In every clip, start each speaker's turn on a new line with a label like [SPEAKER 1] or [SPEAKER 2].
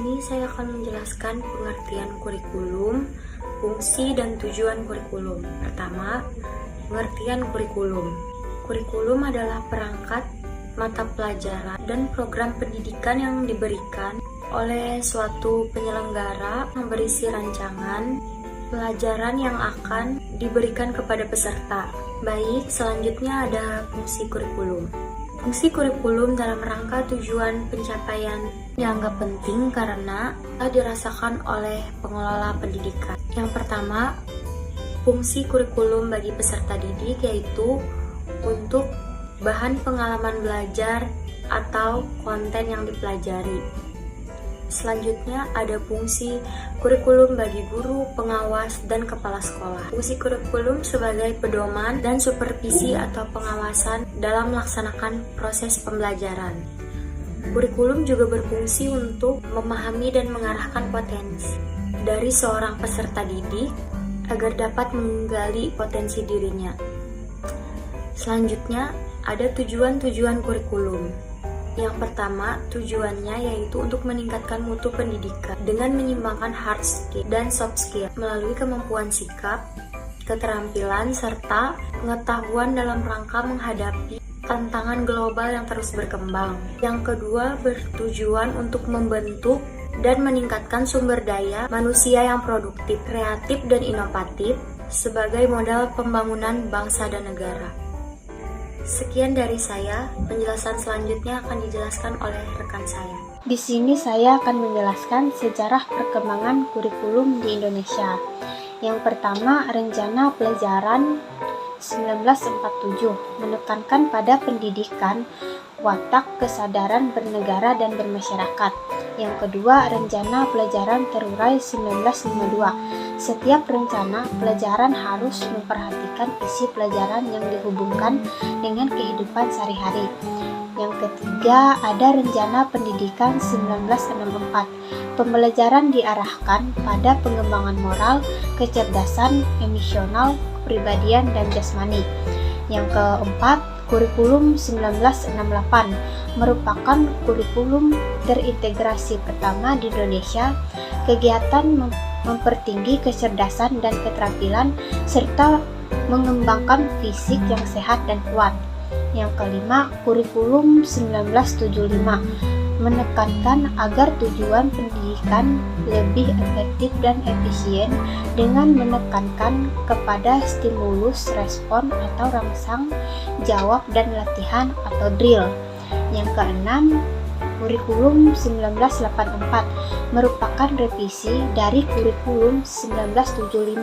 [SPEAKER 1] sini saya akan menjelaskan pengertian kurikulum, fungsi dan tujuan kurikulum. Pertama, pengertian kurikulum. Kurikulum adalah perangkat mata pelajaran dan program pendidikan yang diberikan oleh suatu penyelenggara yang berisi rancangan pelajaran yang akan diberikan kepada peserta. Baik, selanjutnya ada fungsi kurikulum. Fungsi kurikulum dalam rangka tujuan pencapaian dianggap penting karena dirasakan oleh pengelola pendidikan. Yang pertama, fungsi kurikulum bagi peserta didik yaitu untuk bahan pengalaman belajar atau konten yang dipelajari. Selanjutnya ada fungsi kurikulum bagi guru, pengawas, dan kepala sekolah. Fungsi kurikulum sebagai pedoman dan supervisi atau pengawasan dalam melaksanakan proses pembelajaran. Kurikulum juga berfungsi untuk memahami dan mengarahkan potensi dari seorang peserta didik agar dapat menggali potensi dirinya. Selanjutnya ada tujuan-tujuan kurikulum. Yang pertama, tujuannya yaitu untuk meningkatkan mutu pendidikan dengan menyimbangkan hard skill dan soft skill melalui kemampuan sikap, keterampilan, serta pengetahuan dalam rangka menghadapi tantangan global yang terus berkembang. Yang kedua, bertujuan untuk membentuk dan meningkatkan sumber daya manusia yang produktif, kreatif, dan inovatif sebagai modal pembangunan bangsa dan negara. Sekian dari saya, penjelasan selanjutnya akan dijelaskan oleh rekan saya.
[SPEAKER 2] Di sini saya akan menjelaskan sejarah perkembangan kurikulum di Indonesia. Yang pertama, Rencana Pelajaran 1947 menekankan pada pendidikan, watak, kesadaran bernegara dan bermasyarakat. Yang kedua, Rencana Pelajaran Terurai 1952. Setiap rencana pelajaran harus memperhatikan isi pelajaran yang dihubungkan dengan kehidupan sehari-hari. Yang ketiga, ada Rencana Pendidikan 1964. Pembelajaran diarahkan pada pengembangan moral, kecerdasan, emosional, kepribadian, dan jasmani. Yang keempat, Kurikulum 1968 merupakan kurikulum terintegrasi pertama di Indonesia. Kegiatan mempertinggi kecerdasan dan keterampilan serta mengembangkan fisik yang sehat dan kuat. Yang kelima, Kurikulum 1975 menekankan agar tujuan pendidikan lebih efektif dan efisien dengan menekankan kepada stimulus, respon atau rangsang, jawab, dan latihan atau drill. Yang keenam, Kurikulum 1984 merupakan revisi dari Kurikulum 1975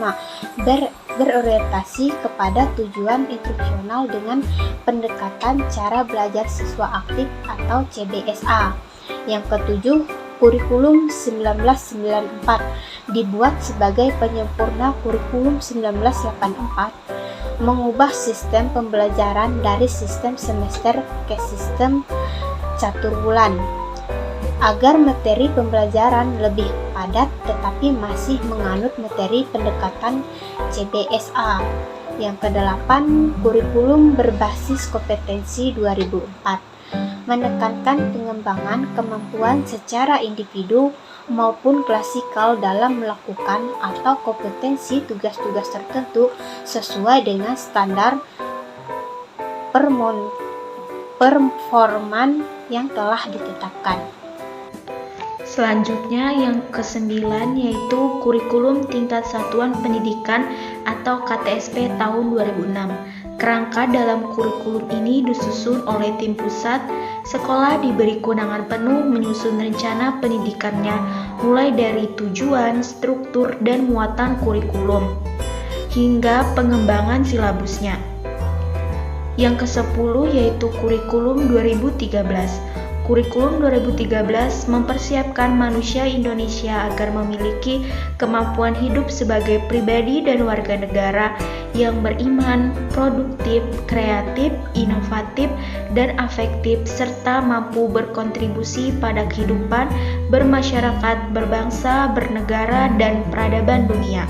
[SPEAKER 2] berorientasi kepada tujuan instruksional dengan pendekatan cara belajar siswa aktif atau CBSA. Yang ketujuh, Kurikulum 1994 dibuat sebagai penyempurna Kurikulum 1984, mengubah sistem pembelajaran dari sistem semester ke sistem catur bulan agar materi pembelajaran lebih padat tetapi masih menganut materi pendekatan CBSA. Yang kedelapan, Kurikulum berbasis kompetensi 2004 menekankan pengembangan kemampuan secara individu maupun klasikal dalam melakukan atau kompetensi tugas-tugas tertentu sesuai dengan standar performan yang telah ditetapkan.
[SPEAKER 3] Selanjutnya yang ke-9 yaitu Kurikulum Tingkat Satuan Pendidikan atau KTSP tahun 2006. Kerangka dalam kurikulum ini disusun oleh tim pusat. Sekolah diberi kewenangan penuh menyusun rencana pendidikannya mulai dari tujuan, struktur, dan muatan kurikulum hingga pengembangan silabusnya. Yang ke-10 yaitu Kurikulum 2013. Kurikulum 2013 mempersiapkan manusia Indonesia agar memiliki kemampuan hidup sebagai pribadi dan warga negara yang beriman, produktif, kreatif, inovatif, dan afektif, serta mampu berkontribusi pada kehidupan bermasyarakat, berbangsa, bernegara, dan peradaban dunia.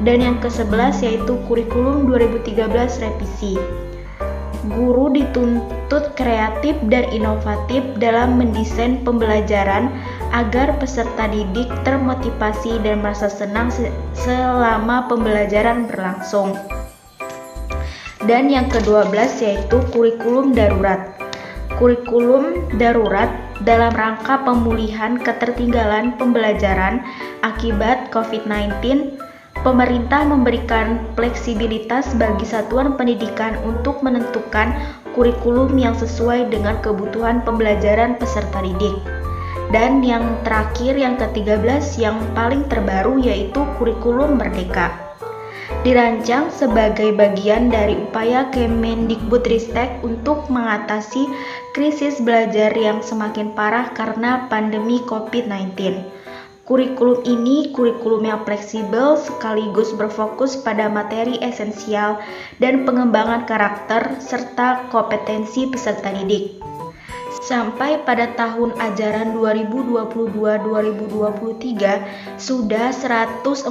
[SPEAKER 3] Dan yang ke-11 yaitu Kurikulum 2013 Revisi. Guru dituntut kreatif dan inovatif dalam mendesain pembelajaran agar peserta didik termotivasi dan merasa senang selama pembelajaran berlangsung. Dan yang ke-12 yaitu kurikulum darurat. Kurikulum darurat dalam rangka pemulihan ketertinggalan pembelajaran akibat COVID-19, pemerintah memberikan fleksibilitas bagi satuan pendidikan untuk menentukan kurikulum yang sesuai dengan kebutuhan pembelajaran peserta didik. Dan yang terakhir, yang ke-13 yang paling terbaru yaitu kurikulum merdeka. Dirancang sebagai bagian dari upaya Kemendikbudristek untuk mengatasi krisis belajar yang semakin parah karena pandemi COVID-19. Kurikulum ini kurikulum yang fleksibel sekaligus berfokus pada materi esensial dan pengembangan karakter serta kompetensi peserta didik. Sampai pada tahun ajaran 2022-2023 sudah 140.000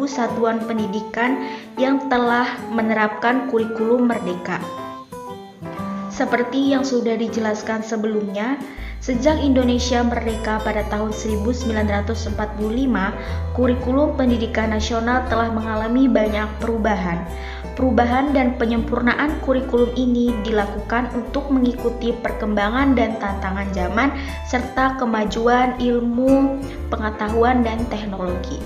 [SPEAKER 3] satuan pendidikan yang telah menerapkan kurikulum merdeka. Seperti yang sudah dijelaskan sebelumnya, sejak Indonesia merdeka pada tahun 1945, kurikulum pendidikan nasional telah mengalami banyak perubahan. Perubahan dan penyempurnaan kurikulum ini dilakukan untuk mengikuti perkembangan dan tantangan zaman serta kemajuan ilmu, pengetahuan, dan teknologi.